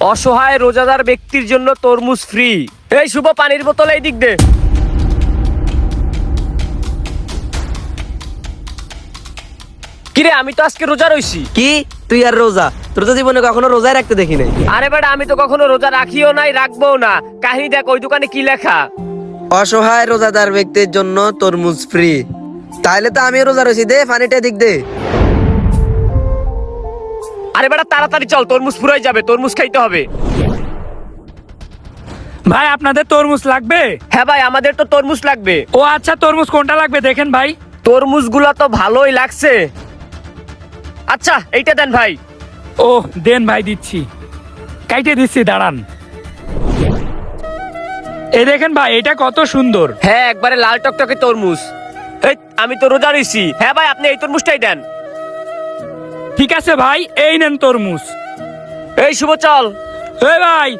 অসহায় রোজাদার ব্যক্তির জন্য তরমুজ ফ্রি। এই শুভ, পানির বোতল এই দিক দে। কিরে, আমি তো আজকে রোজা রইছি। কি তুই আর রোজা? তোর তো জীবনে কখনো রোজায় রাখতে দেখি নাই। আরে বেটা, আমি তো কখনো রোজা রাখিও নাই, রাখবোও না। কাহিনী দেখ, ওই দোকানে কি লেখা। অসহায় রোজাদার ব্যক্তির জন্য তরমুজ ফ্রি। তাইলে তো আমি রোজা রয়েছি, দে পানিটা দিক দে। আরে বেটা তাড়াতাড়ি চল, তরমুজ ফুরাই যাবে, তরমুজ খাইতে হবে। ভাই আপনাদের তরমুজ লাগবে? হ্যাঁ ভাই, আমাদের তো তরমুজ লাগবে। ও আচ্ছা, তরমুজ কোনটা লাগবে দেখেন ভাই। তরমুজ গুলা তো ভালোই লাগছে। আচ্ছা এইটা দেন ভাই। ও দেন ভাই, দিচ্ছি, কাইটে দিচ্ছি, দাঁড়ান। এই দেখেন ভাই, এটা কত সুন্দর। হ্যাঁ, একবারে লাল টকটকে তরমুজ। এই আমি তো রোজা রইছি। হ্যাঁ ভাই, আপনি এই তরমুজটাই দেন। ঠিক আছে ভাই, এই নেন তরমুজ। এই শুভ চল। এই ভাই,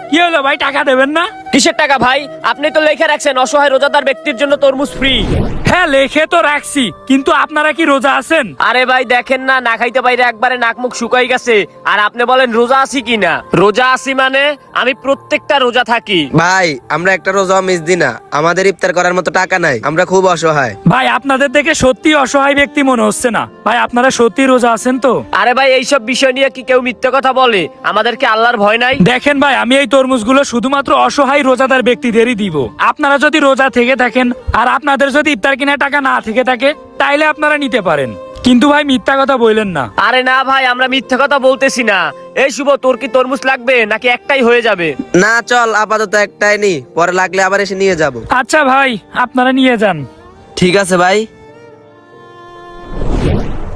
কি হলো ভাই, টাকা দেবেন না? কিসের টাকা ভাই? আপনি তো লেখা রাখছেন অসহায় রোজাদার ব্যক্তির জন্য তরমুজ ফ্রি। হ্যাঁ লেখে তো রাখছি, কিন্তু আপনারা কি রোজা আছেন? আরে ভাই দেখেন না, না খাইতে বাইরে একবারে নাক মুখ শুকাই গেছে, আর আপনি বলেন রোজা আছি কিনা। রোজা আছি মানে আমি প্রত্যেকটা রোজা থাকি। ভাই আমরা একটা রোজা মিস দিই না, আমাদের ইফতার করার মতো টাকা নাই, আমরা খুব অসহায়। ভাই আপনাদের দেখে সত্যি অসহায় ব্যক্তি মনে হচ্ছে না। ভাই আপনারা সত্যি রোজা আছেন তো? আরে ভাই, এইসব বিষয় নিয়ে কি কেউ মিথ্যে কথা বলে? আমাদেরকে আল্লাহর ভয় নাই? দেখেন ভাই, আমি এই তরমুজগুলো শুধুমাত্র অসহায় রোজাদার ব্যক্তিদেরই দিব। আপনারা যদি রোজা থেকে থাকেন আর আপনাদের যদি ইফতার কেনার টাকা না থেকে থাকে, তাইলে আপনারা নিতে পারেন, কিন্তু ভাই মিথ্যা কথা বললেন না। আরে না ভাই, আমরা মিথ্যে কথা বলতেছি না। এই শুভ, তোর কি তরমুজ লাগবে নাকি একটাই হয়ে যাবে? না চল, আপাতত একটাই নি, পরে লাগলে আবার এসে নিয়ে যাব। আচ্ছা ভাই, আপনারা নিয়ে যান। ঠিক আছে ভাই।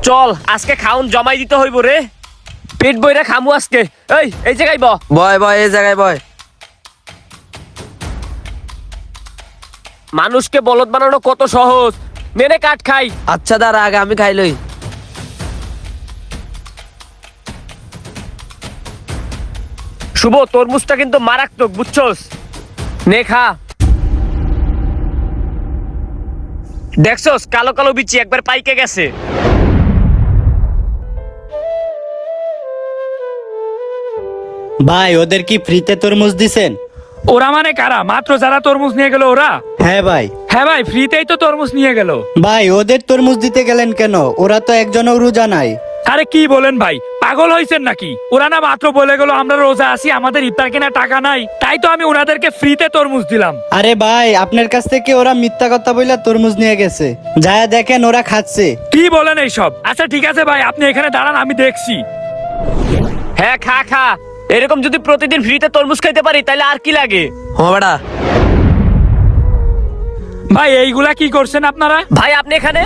চল, আজকে খাউন জমাই দিতে হইব রে। পেট বইরা খামু আজকে। এই জায়গায় বয় বয়, এই জায়গায় বয়। মানুষকে বলদ বানানো কত সহজ। নেনে কাট খাই। আচ্ছা দাঁড়া, আগে আমি খাইলই। শুভ, তরমুজটা কিন্তু মারাত্মক, বুঝছস? নে খা। দেখছস কালো কালো বিচি একবার পাইকে গেছে। ভাই ওদের কি ফ্রিতে তরমুজ দিছেন? ওরা মানে কারা? মাত্র যারা তরমুজ নিয়ে গেল ওরা? হ্যাঁ ভাই। হ্যাঁ ভাই, ফ্রিতেই তো তরমুজ নিয়ে গেল। ভাই ওদের তরমুজ দিতে গেলেন কেন? ওরা তো একজনও রোজা নাই। আরে কি বলেন ভাই, পাগল হয়েছেন নাকি? ওরা না মাত্র বলে গেল আমরা রোজা আছি, আমাদের ইফতার কেনার টাকা নাই, তাই তো আমি ওনাদেরকে ফ্রিতে তরমুজ দিলাম। আরে ভাই আপনার কাছ থেকে ওরা মিথ্যা কথা বইলা তরমুজ নিয়ে গেছে, যা দেখেন ওরা খাচ্ছে। কি বলেন এইসব? আচ্ছা ঠিক আছে ভাই, আপনি এখানে দাঁড়ান, আমি দেখছি। হ্যাঁ খা খা। এরকম যদি প্রতিদিন ফ্রিতে তরমুজ খাইতে পারি তাহলে আর কি লাগে। বেটা ভাই এইগুলা কি করছেন আপনারা? ভাই আপনি এখানে?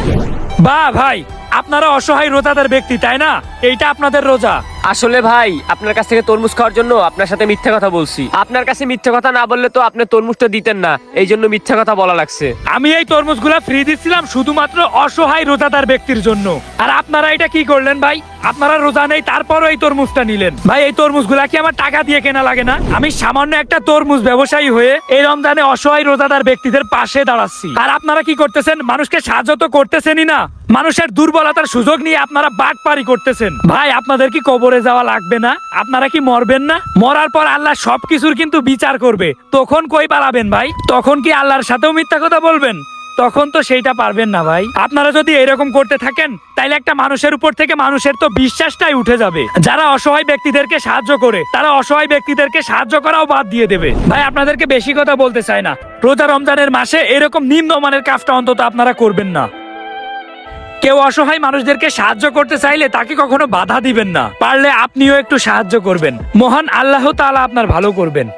বাহ ভাই, আপনারা অসহায় রোজাদার ব্যক্তি তাই না? এইটা আপনাদের রোজা? আসলে ভাই, আপনার কাছ থেকে তরমুজ খাওয়ার জন্য আপনার সাথে মিথ্যা কথা বলছি। আপনার কাছে মিথ্যা কথা না বললে তো আপনি তরমুজটা দিতেন না, এই জন্য মিথ্যা কথা বলা লাগছে। আমি এই তরমুজগুলা ফ্রি দিচ্ছিলাম শুধুমাত্র অসহায় রোজাদার ব্যক্তির জন্য, আর আপনারা এটা কি করলেন ভাই? আপনারা রোজা নেই তারপরও এই তরমুজটা নিলেন। ভাই এই তরমুজগুলা কি আমার টাকা দিয়ে কেনা লাগে না? আমি সামান্য একটা তরমুজ ব্যবসায়ী হয়ে এই রমজানে অসহায় রোজাদার ব্যক্তিদের পাশে দাঁড়াচ্ছি, আর আপনারা কি করতেছেন? মানুষকে সাহায্য তো করতেছেনই না, মানুষের দুর্বলতার সুযোগ নিয়ে আপনারা বাটপারি করতেছেন। ভাই আপনাদের কি কবরে যাওয়া লাগবে না? আপনারা কি মরবেন না? মরার পর আল্লাহ সবকিছুর কিন্তু বিচার করবে, তখন কই পালাবেন ভাই? তখন কি আল্লাহর সাথেও মিথ্যা কথা বলবেন? তখন তো সেইটা পারবেন না ভাই। আপনারা যদি এরকম করতে থাকেন তাইলে একটা মানুষের উপর থেকে মানুষের তো বিশ্বাসটাই উঠে যাবে। যারা অসহায় ব্যক্তিদেরকে সাহায্য করে তারা অসহায় ব্যক্তিদেরকে সাহায্য করাও বাদ দিয়ে দেবে। ভাই আপনাদেরকে বেশি কথা বলতে চাই না, রোজা রমজানের মাসে এরকম নিম্নমানের কাজটা অন্তত আপনারা করবেন না। কেউ অসহায় মানুষদেরকে সাহায্য করতে চাইলে তাকে কখনো বাধা দিবেন না, পারলে আপনিও একটু সাহায্য করবেন। মহান আল্লাহ তাআলা আপনার ভালো করবেন।